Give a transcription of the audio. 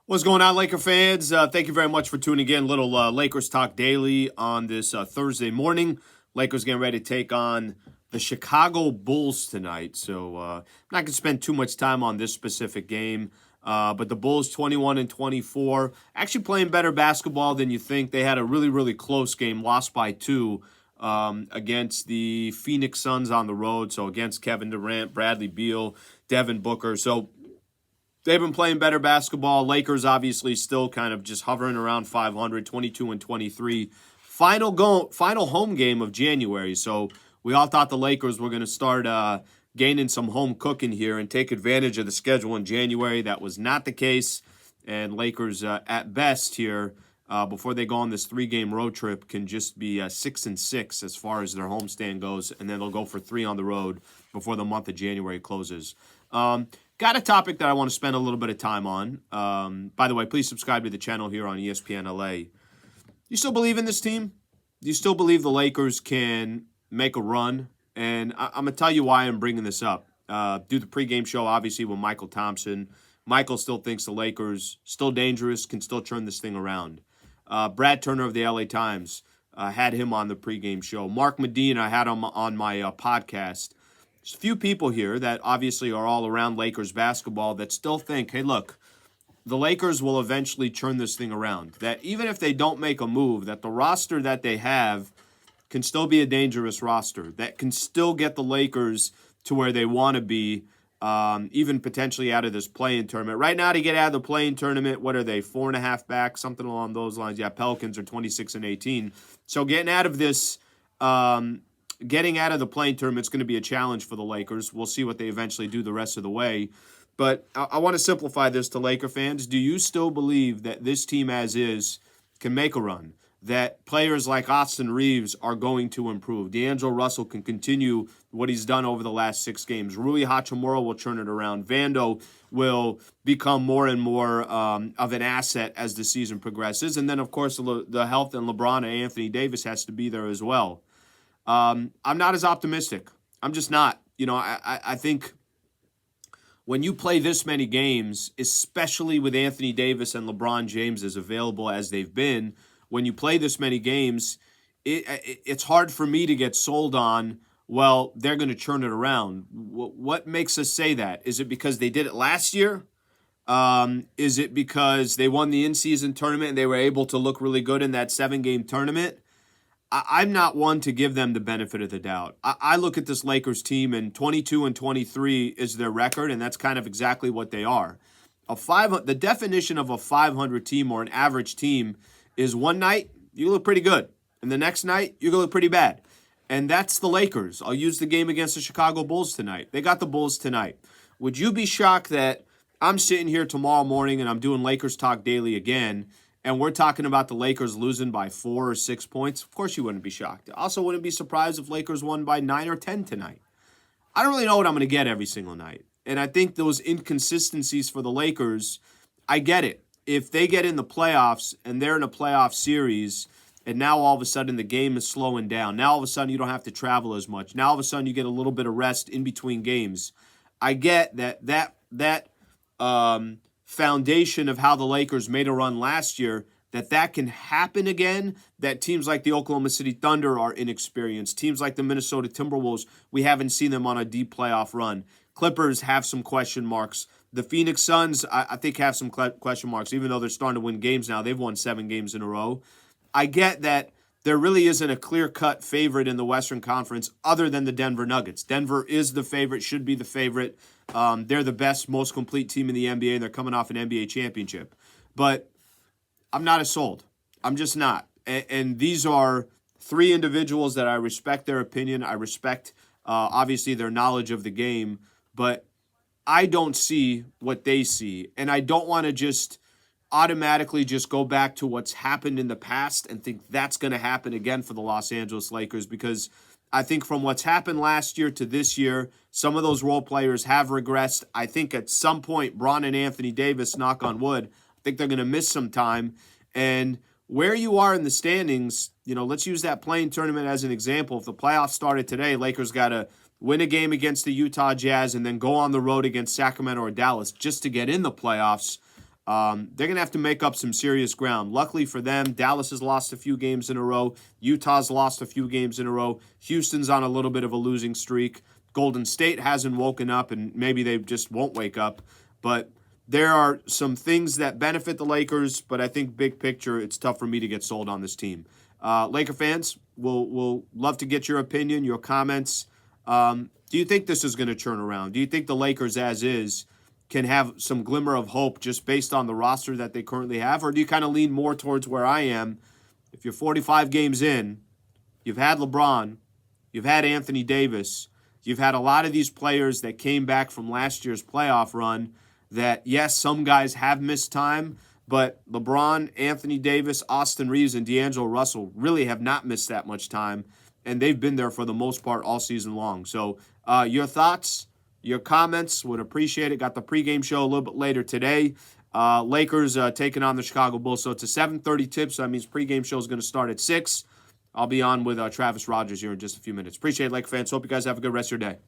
What's going on, Laker fans? Thank you very much for tuning in. Little Lakers Talk Daily on this Thursday morning. Lakers getting ready to take on the Chicago Bulls tonight. So I'm not going to spend too much time on this specific game. But the Bulls 21 and 24, actually playing better basketball than you think. They had a really, really close game, lost by 2 against the Phoenix Suns on the road. So against Kevin Durant, Bradley Beal, Devin Booker. So they've been playing better basketball. Lakers obviously still kind of just hovering around 500, 22 and 23. Final home game of January. So we all thought the Lakers were going to start gaining some home cooking here and take advantage of the schedule in January. That was not the case. And Lakers, at best here, before they go on this 3-game road trip, can just be 6-6 as far as their homestand goes. And then they'll go for 3 on the road before the month of January closes. Got a topic that I want to spend a little bit of time on. By the way, please subscribe to the channel here on ESPN LA. You still believe in this team? Do you still believe the Lakers can make a run? And I'm going to tell you why I'm bringing this up. Do the pregame show, obviously, with Michael Thompson. Michael still thinks the Lakers still dangerous, can still turn this thing around. Brad Turner of the LA Times had him on the pregame show. Mark Medina, I had him on my podcast. There's a few people here that obviously are all around Lakers basketball that still think, hey, look, the Lakers will eventually turn this thing around. That even if they don't make a move, that the roster that they have can still be a dangerous roster. That can still get the Lakers to where they want to be, even potentially out of this play-in tournament. Right now, to get out of the play-in tournament, what are they, 4.5 back, something along those lines? Yeah, Pelicans are 26 and 18. So getting out of this... Getting out of the play-in tournament is going to be a challenge for the Lakers. We'll see what they eventually do the rest of the way. But I want to simplify this to Laker fans. Do you still believe that this team as is can make a run? That players like Austin Reeves are going to improve? D'Angelo Russell can continue what he's done over the last 6 games. Rui Hachimura will turn it around. Vando will become more and more of an asset as the season progresses. And then, of course, the health and LeBron and Anthony Davis has to be there as well. I'm not as optimistic. I'm just not. I think when you play this many games, especially with Anthony Davis and LeBron James as available as they've been, when you play this many games, it's hard for me to get sold on, well, they're going to turn it around. What makes us say that? Is it because they did it last year? Is it because they won the in-season tournament and they were able to look really good in that 7-game tournament? I'm not one to give them the benefit of the doubt. I look at this Lakers team, and 22 and 23 is their record, and that's kind of exactly what they are. The definition of a 500 team or an average team is one night you look pretty good, and the next night you look pretty bad. And that's the Lakers. I'll use the game against the Chicago Bulls tonight. They got the Bulls tonight. Would you be shocked that I'm sitting here tomorrow morning and I'm doing Lakers Talk Daily again, and we're talking about the Lakers losing by 4 or 6 points? Of course you wouldn't be shocked. I also wouldn't be surprised if Lakers won by 9 or 10 tonight. I don't really know what I'm going to get every single night. And I think those inconsistencies for the Lakers, I get it. If they get in the playoffs and they're in a playoff series, and now all of a sudden the game is slowing down. Now all of a sudden you don't have to travel as much. Now all of a sudden you get a little bit of rest in between games. I get that foundation of how the Lakers made a run last year, that can happen again, that teams like the Oklahoma City Thunder are inexperienced. Teams like the Minnesota Timberwolves, we haven't seen them on a deep playoff run. Clippers have some question marks. The Phoenix Suns, I think, have some question marks, even though they're starting to win games now. They've won 7 games in a row. I get that there really isn't a clear-cut favorite in the Western Conference other than the Denver Nuggets. Denver is the favorite, should be the favorite. They're the best, most complete team in the NBA, and they're coming off an NBA championship. But I'm not as sold. I'm just not. And these are 3 individuals that I respect their opinion. I respect, obviously, their knowledge of the game. But I don't see what they see. And I don't want to just automatically just go back to what's happened in the past and think that's going to happen again for the Los Angeles Lakers, because I think from what's happened last year to this year, some of those role players have regressed. I think at some point, Bron and Anthony Davis, knock on wood, I think they're going to miss some time. And where you are in the standings, let's use that play-in tournament as an example. If the playoffs started today, Lakers got to win a game against the Utah Jazz and then go on the road against Sacramento or Dallas just to get in the playoffs. They're going to have to make up some serious ground. Luckily for them, Dallas has lost a few games in a row. Utah's lost a few games in a row. Houston's on a little bit of a losing streak. Golden State hasn't woken up, and maybe they just won't wake up. But there are some things that benefit the Lakers, but I think big picture, it's tough for me to get sold on this team. Laker fans, we'll love to get your opinion, your comments. Do you think this is going to turn around? Do you think the Lakers, as is, can have some glimmer of hope just based on the roster that they currently have? Or do you kind of lean more towards where I am? If you're 45 games in, you've had LeBron, you've had Anthony Davis, you've had a lot of these players that came back from last year's playoff run that, yes, some guys have missed time, but LeBron, Anthony Davis, Austin Reeves, and D'Angelo Russell really have not missed that much time, and they've been there for the most part all season long. So your thoughts, your comments, would appreciate it. Got the pregame show a little bit later today. Lakers taking on the Chicago Bulls. So it's a 7:30 tip, so that means pregame show is going to start at 6. I'll be on with Travis Rogers here in just a few minutes. Appreciate it, Laker fans. Hope you guys have a good rest of your day.